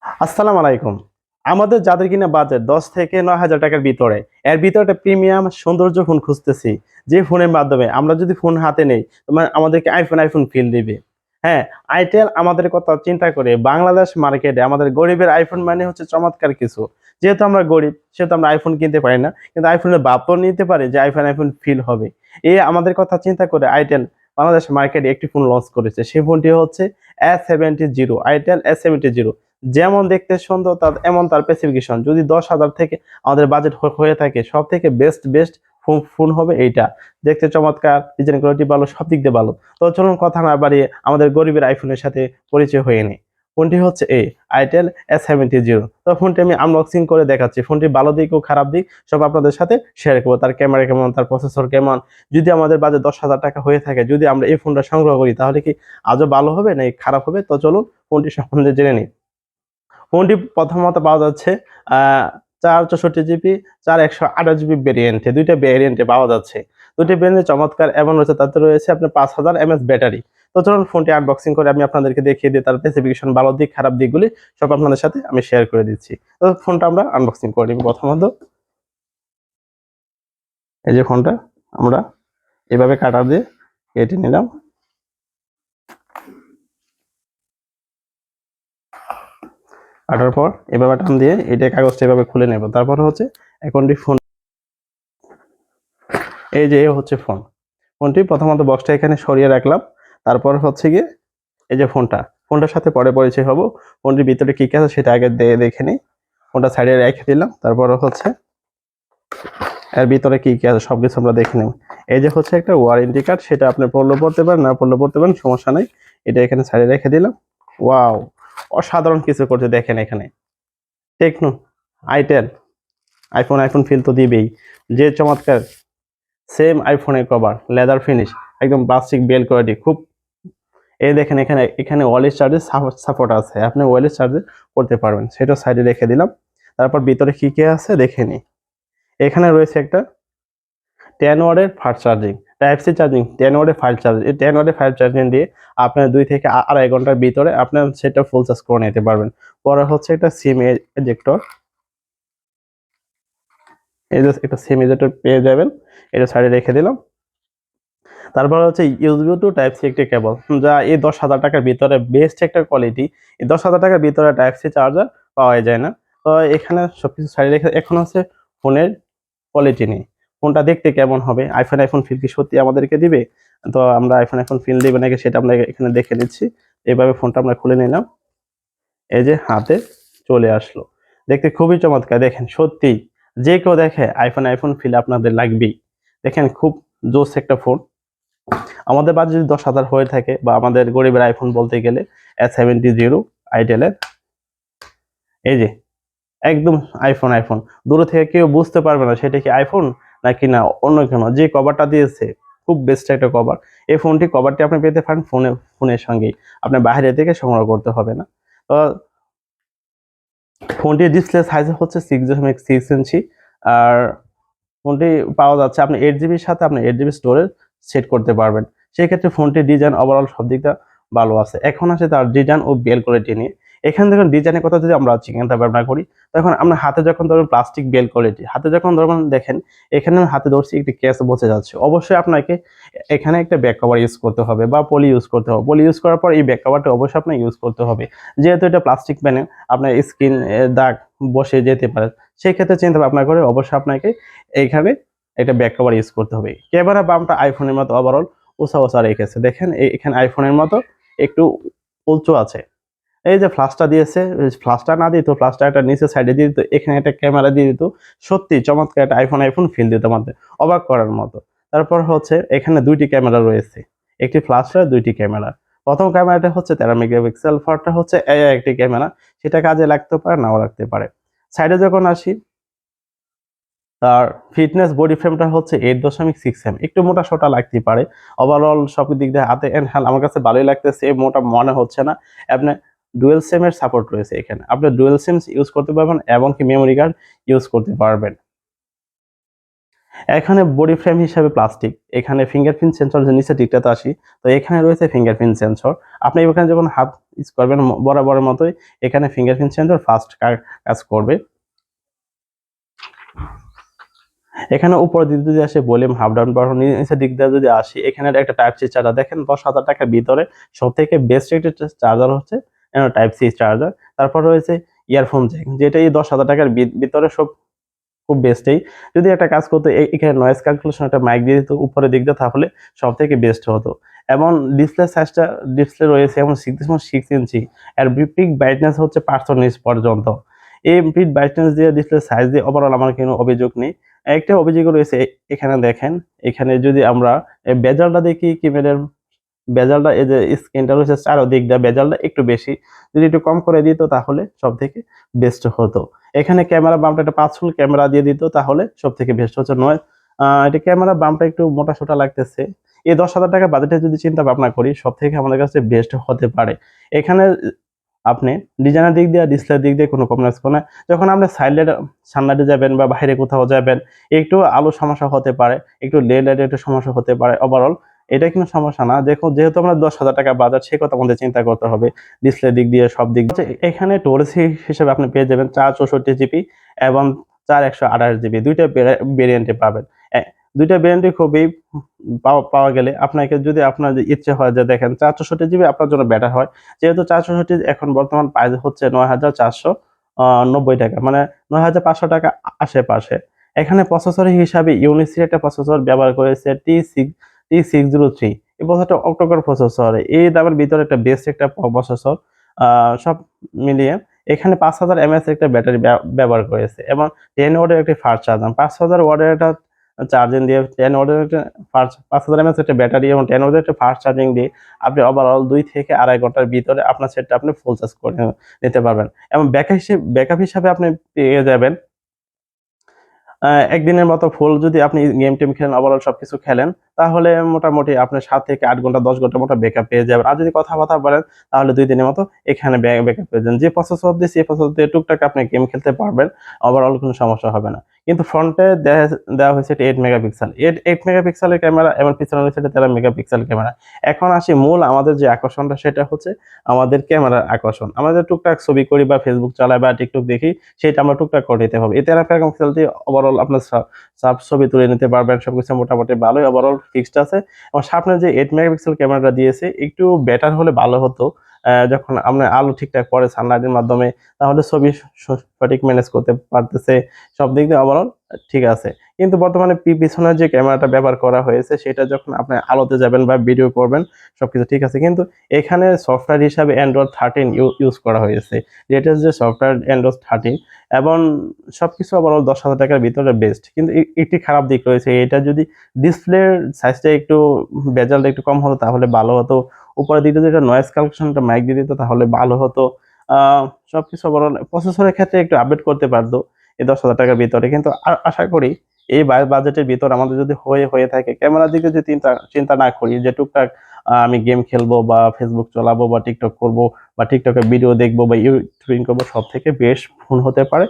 আসসালামু আলাইকুম। আমাদের যাদের কিনা বাজেট 10 থেকে 9,000 টাকার ভিতরে, এর ভিতরে একটা প্রিমিয়াম সৌন্দর্য ফোন খুঁজতেছি। যে ফোনের মাধ্যমে আমরা যদি ফোন হাতে নেই, তোমার আমাদেরকে আইফোন ফিল দিবে। হ্যাঁ, আইটেল আমাদের কথা চিন্তা করে বাংলাদেশ মার্কেটে আমাদের গরিবের আইফোন মানে হচ্ছে চমৎকার কিছু। যেহেতু আমরা গরিব, সেহেতু আমরা আইফোন কিনতে পারি না। কিন্তু আইফোনের ভাব তো নিতে পারি যে আইফোন ফিল হবে। এই আমাদের কথা চিন্তা করে আইটেল বাংলাদেশ মার্কেটে একটি ফোন লঞ্চ করেছে। সেই ফোনটি হচ্ছে A70 আইটেল A70। যেমন দেখতে সুন্দর এমন তার স্পেসিফিকেশন। যদি 10,000 থেকে আমাদের বাজেট হয়ে থাকে, সব থেকে বেস্ট ফোন হবে এইটা। দেখতে চমৎকার, ডিজাইন কোয়ালিটি ভালো, সব দিক দিয়ে ভালো। তো চলুন কথা না বাড়িয়ে আমাদের গরিবের আইফোনের সাথে পরিচয় হয়ে নিই। ফোনটি হচ্ছে এই আইটেল A70। তো ফোনটি আমি আনবক্সিং করে দেখাচ্ছি। ফোনটির ভালো দিক ও খারাপ দিক সব আপনাদের সাথে শেয়ার করবো। তার ক্যামেরা কেমন, তার প্রসেসর কেমন। যদি আমাদের বাজেট 10,000 টাকা হয়ে থাকে, যদি আমরা এই ফোনটা সংগ্রহ করি, তাহলে কি আজও ভালো হবে নাকি খারাপ হবে? তো চলুন ফোনটি সম্বন্ধে জেনে নিই। ফোনটি প্রথমত পাওয়া যাচ্ছে 464 জিবি 4128 জিবি ভেরিয়েন্টে, দুইটা ভেরিয়েন্টে পাওয়া যাচ্ছে। দুটি ভেরিয়েন্টে চমৎকার এবং রয়েছে, তাতে রয়েছে আপনার 5000 mAh ব্যাটারি। তো চলুন ফোনটি আনবক্সিং করে আমি আপনাদেরকে দেখিয়ে দিই, তার স্পেসিফিকেশন, ভালো দিক খারাপ দিকগুলি সব আপনাদের সাথে আমি শেয়ার করে দিচ্ছি। তো ফোনটা আমরা আনবক্সিং করে নিব। প্রথমত এই যে ফোনটা আমরা এভাবে কাটার দিয়ে কেটে নিলাম। কাটার পর এভাবে টান দিয়ে এটা কাগজটা এভাবে খুলে নেব। তারপর হচ্ছে এখন ফোন, এই যে হচ্ছে ফোনটি প্রথমত বক্সটা এখানে সরিয়ে রাখলাম। তারপর হচ্ছে গিয়ে এই যে ফোনটার সাথে পরে পরিচয় হবো। ফোনটির ভিতরে কি কি আছে সেটা আগে দেখে নিই। ফোনটা সাইডে রেখে দিলাম। তারপর হচ্ছে এর ভিতরে কি কি আছে সবকিছু আমরা দেখে নেব। এই যে হচ্ছে একটা ওয়ারেন্টি কার্ড, সেটা আপনি পড়লে পড়তে পারেন, না পড়লে পড়তে পারেন, সমস্যা নাই। এটা এখানে সাইডে রেখে দিলাম। ওয়াও, অসাধারণ কিছু করতে দেখেন এখানে। টেকনো আইটেল আইফোন ফিল তো দিবেই। যে চমৎকার সেম আইফোনের কভার, লেদার ফিনিশ, একদম প্লাস্টিক বেল কোয়ালিটি খুব। এই দেখেন এখানে এখানে ওয়্যারলেস চার্জের সাপোর্ট আছে, আপনি ওয়্যারলেস চার্জে করতে পারবেন। সেটা সাইডে রেখে দিলাম। তারপর ভিতরে কি কি আছে দেখে নিই। এখানে রয়েছে একটা 10 ওয়াটের fast charging, type C charging, 10 ওয়াটের ফাস্ট চার্জিং। এই 10 ওয়াটের ফাস্ট চার্জিং দিয়ে আপনার 2 থেকে আড়াই ঘন্টার ভিতরে আপনার সেটা ফুল চার্জ করে নিতে পারবেন। পরে হচ্ছে একটা সিম এজেক্টর, এই যে একটা সিম এজেক্টর পেয়ে যাবেন, এটা সাইডে রেখে দিলাম। তারপর হচ্ছে ইউএসবি টু টাইপ সি একটি কেবল, যা এই 10,000 টাকার ভিতরে বেস্ট একটা কোয়ালিটি। এই 10,000 টাকার ভিতরে টাইপ সি চার্জার পাওয়া যায় না। তো এখানে সবকিছু সাইডে রেখে এখন হচ্ছে ফোনের কোয়ালিটি নেই, ফোনটা দেখতে কেমন হবে, আইফোন ফিল কি সত্যি আমাদেরকে দিবে। তো আমরা আইফোন ফিল দিবে নাকি সেটা আমরা এখানে দেখে নিচ্ছি। এইভাবে ফোনটা আমরা খুলে নিলাম। এই যে হাতে চলে আসলো, দেখতে খুবই চমৎকার। দেখেন সত্যি যে কেউ দেখে আইফোন ফিল আপনাদের লাগবেই। দেখেন খুব জোস একটা ফোন। আমাদের বাজেট যদি 10,000 হয়ে থাকে, বা আমাদের গরিবের আইফোন বলতে গেলে A70 আইটেলের, এই যে একদম আইফোন দূর থেকে কেউ বুঝতে পারবে না সেটা কি আইফোন নাকি না অন্য কোনো। যে কভারটা দিয়েছে খুব বেস্ট একটা কভার। এই ফোনটি কভারটি আপনি পেতে পারেন ফোনের সঙ্গেই, আপনার বাইরে থেকে সংগ্রহ করতে হবে না। তো ফোনটির ডিসপ্লে সাইজ হচ্ছে 6.6 ইঞ্চি। আর ফোনটি পাওয়া যাচ্ছে আপনি 8 জিবির সাথে আপনি 8 জিবি স্টোরেজ সেট করতে পারবেন। সেই ক্ষেত্রে ফোনটির ডিজাইন ওভারঅল সব দিকটা ভালো আছে। এখন আসে তার ডিজাইন ও বেল কোয়ালিটি নিয়ে। এখানে দেখুন ডিজাইনের কথা যদি আমরা চিন্তা ভাবনা করি, তখন আমরা হাতে যখন ধরুন প্লাস্টিক বেল কোয়ালিটি, হাতে যখন ধরুন দেখেন এখানে আমি হাতে ধরছি একটি কেস বসে যাচ্ছে, অবশ্যই আপনাকে এখানে একটা ব্যাক কভার ইউজ করতে হবে বা পলি ইউজ করতে হবে। পলি ইউজ করার পর এই ব্যাক কভারটা অবশ্যই আপনাকে ইউজ করতে হবে, যেহেতু এটা প্লাস্টিক প্যানেল, আপনার স্কিন দাগ বসে যেতে পারে। সেই ক্ষেত্রে চিন্তা ভাবনা করে অবশ্যই আপনাকে এইখানে একটা ব্যাক কভার ইউজ করতে হবে। ক্যামেরা বামটা আইফোনের মতো ওভারঅল উঁচা রেখেছে, দেখেন এখানে আইফোনের মতো একটু উঁচু আছে। এই যে ফ্ল্যাশটা দিয়েছে, ফ্ল্যাশটা না দিত, ফ্ল্যাশটা একটা নিচে সাইডে দিয়ে দিত, এখানে একটা ক্যামেরা দিয়ে দিত, সত্যি চমৎকার একটা আইফোন ফিল দিত আমাদের, অবাক করার মতো। তারপর হচ্ছে এখানে দুইটি ক্যামেরা রয়েছে, একটি ফ্ল্যাশের দুইটি ক্যামেরা। প্রথম ক্যামেরাটা হচ্ছে 13 মেগাপিক্সেল, পরটা হচ্ছে একটি ক্যামেরা, সেটা কাজে লাগতে পারে নাও লাগতে পারে। সাইডে যখন আসি, তার ফিটনেস বডি ফ্রেমটা হচ্ছে 8.6 একটু মোটা সোটা লাগতে পারে। ওভারঅল সব দিক দিয়ে হাতে হ্যান্ড আমার কাছে ভালোই লাগতেছে, মোটা মনে হচ্ছে না। আপনার ডুয়েল সিম এর সাপোর্ট রয়েছে এখানে, আপনি ডুয়েল সিম ইউজ করতে পারবেন, এমনকি মেমোরি কার্ড ইউজ করতে পারবেন। এখানে বডি ফ্রেম হিসাবে প্লাস্টিক, এখানে ফিঙ্গারপ্রিন্ট সেন্সর যে নিচের দিকটাতে আসি, তো এখানে রয়েছে ফিঙ্গারপ্রিন্ট সেন্সর। আপনি এখানে যখন হাত ইউজ করবেন বরাবরের মতোই এখানে ফিঙ্গারপ্রিন্ট সেন্সর ফার্স্ট কাজ করবে। এখানে উপরের দিক যদি আসে ভলিউম হাফ ডাউন বাটন, নিচের দিক দিয়ে যদি আসি এখানে একটা টাইপ সি চার্জার দেখেন 10,000 টাকার ভিতরে সবথেকে বেস্ট একটা চার্জার হচ্ছে টাইপ সি চার্জার। তারপর রয়েছে ইয়ারফোন জ্যাক, যেটা এই 10,000 টাকার ভিতরে সব খুব বেস্টই। যদি একটা কাজ করতো এখানে নয়েজ ক্যালকুলেশন একটা মাইক দিয়ে দিত উপরের দিক দিয়ে তাহলে সব থেকে বেস্ট হতো। এবং ডিসপ্লে সাইজটা ডিসপ্লে রয়েছে এবং 6.6 ইঞ্চি, আর পিক ব্রাইটনেস হচ্ছে 500 নিটস পর্যন্ত। এই পিক ব্রাইটনেস দিয়ে ডিসপ্লে সাইজ দিয়ে ওভারঅল আমার কোনো অভিযোগ নেই। একটা অভিযোগ রয়েছে এখানে দেখেন, এখানে যদি আমরা বেজালটা দেখি ক্যামেরার বেজালটা, এই যে স্ক্রিনটা রয়েছে চারদিক দিয়ে বেজালটা একটু বেশি, যদি একটু কম করে দিত তাহলে সব থেকে বেস্ট হতো। এখানে ক্যামেরা বামটা একটা 5 ফুল ক্যামেরা দিয়ে দিত তাহলে সব থেকে বেস্ট হচ্ছে। নয় এটা ক্যামেরা বামটা একটু মোটা সোটা লাগতেছে। এই 10,000 টাকা বাজেটে যদি চিন্তা ভাবনা করি সব থেকে আমাদের কাছে বেস্ট হতে পারে। এখানে আপনি ডিজাইনের দিক দিয়ে ডিসপ্লের দিক দিয়ে কোনো কম্প্রোমাইজ করে না। যখন আপনি সানলাইটে যাবেন বা বাইরে কোথাও যাবেন একটু আলো সমস্যা হতে পারে, একটু লেড লাইটের একটু সমস্যা হতে পারে। ওভারঅল এটা কিন্তু সমস্যা না। দেখো যেহেতু আমরা 10,000 টাকা বাজার, সে কথা আমাদের চিন্তা করতে হবে ডিসপ্লে দিক দিয়ে সব দিক দিয়ে। এখানে স্টোরেজ হিসেবে আপনি পেয়ে যাবেন 464 জিবি এবং 4128 জিবি, দুইটা ভেরিয়েন্টে পাবেন। দুইটা ভেরিয়েন্টে খুবই পাওয়া গেলে আপনাকে যদি আপনার ইচ্ছে হয় যে দেখেন 464 জিবি আপনার জন্য বেটার হয়, যেহেতু 464 এখন বর্তমান প্রাইস হচ্ছে 9,490 টাকা, মানে 9,500 টাকা আশেপাশে। এখানে প্রসেসর হিসাবে ইউনিসির একটা প্রসেসর ব্যবহার করেছে T603। এই প্রসেসরটা অক্টোকোর প্রসেসর, এই দামের ভিতরে একটা বেস্ট একটা প্রসেসর। সব মিলিয়ে এখানে 5000 mAh একটা ব্যাটারি ব্যবহার করেছে এবং 10 ওয়াটের একটি ফাস্ট চার্জার, 5000 ওয়াটের একটা চার্জিং দিয়ে 10 ওয়াটের একটা ফাস্ট 5000 mAh একটা ব্যাটারি এবং 10 ওয়াটের একটা ফাস্ট চার্জিং দিয়ে আপনি ওভারঅল 2 থেকে আড়াই ঘন্টার ভিতরে আপনার সেটটা আপনি ফুল চার্জ করে নিতে পারবেন। এবং ব্যাকআপ হিসাবে আপনি পেয়ে যাবেন একদিনের মতো ফুল। যদি আপনি গেম-টেম খেলেন, ওভারঅল সবকিছু খেলেন, তাহলে মোটামুটি আপনি 7 থেকে 8 ঘন্টা 10 ঘন্টার মতো ব্যাকআপ পেয়ে যাবেন। আর যদি কথাবার্তা বলেন তাহলে 2 দিনের মতো এখানে ব্যাকআপ পেয়ে যাবেন। যে প্রসেসর দিয়েছি এই প্রসেসর দিয়ে টুকটাক আপনি গেম খেলতে পারবেন, ওভারঅল কোনো সমস্যা হবে না। কিন্তু ফ্রন্টে দেওয়া হয়েছে 8 মেগাপিক্সেল, 8 মেগাপিক্সেলের ক্যামেরা এবং পিছনে রয়েছে 13 মেগাপিক্সেল ক্যামেরা। এখন আসি মূল আমাদের যে আকর্ষণটা, সেটা হচ্ছে আমাদের ক্যামেরার আকর্ষণ। আমাদের টুকটাক ছবি করি বা ফেসবুক চালাই বা টিকটক দেখি, সেটা আমরা টুকটাক করে নিতে হবে। এই 13 মেগাপিক্সেল দিয়ে ওভারঅল আপনার সব ছবি তুলে নিতে পারবেন, সবকিছু মোটামুটি ভালোই ওভারঅল ফিক্সড আছে। এবং সামনে যে 8 মেগাপিক্সেল ক্যামেরাটা দিয়েছে একটু বেটার হলে ভালো হতো। যখন আপনার আলো ঠিকঠাক পড়ে সানলাইটের মাধ্যমে তাহলে ছবি সঠিক ম্যানেজ করতে পারতেছে, সব দিক দিয়ে ওভারঅল ঠিক আছে। কিন্তু বর্তমানে পিছনে যে ক্যামেরাটা ব্যবহার করা হয়েছে সেটা যখন আপনি আলোতে যাবেন বা ভিডিও করবেন সবকিছু ঠিক আছে, কিন্তু এখানে সফটওয়্যার হিসাবে অ্যান্ড্রয়েড 13 ইউজ করা হয়েছে, লেটেস্ট যে সফটওয়্যার অ্যান্ড্রয়েড 13। এবং সবকিছু ওভারঅল 10,000 টাকার ভিতরে বেস্ট। কিন্তু একটি খারাপ দিক রয়েছে, এটা যদি ডিসপ্লের সাইজটা একটু বেজালটা একটু কম হতো তাহলে ভালো হতো। উপরের দিকে যদি নয়েজ ক্যালকুলেশনটা মাইক দিয়ে দিত তাহলে ভালো হতো। সবকিছু ওভারঅল প্রসেসরের ক্ষেত্রে একটু আপডেট করতে পারতো এই 10,000 টাকার ভিতরে। কিন্তু আশা করি এই বাজেটের ভিতর আমাদের যদি হয়ে থাকে, ক্যামেরার দিকে যদি চিন্তা না করি যে টুকটাক আমি গেম খেলবো বা ফেসবুক চালাবো বা টিকটক করবো বা টিকটকে ভিডিও দেখবো বা ইউটিউবিং করবো, সব থেকে বেস্ট ফোন হতে পারে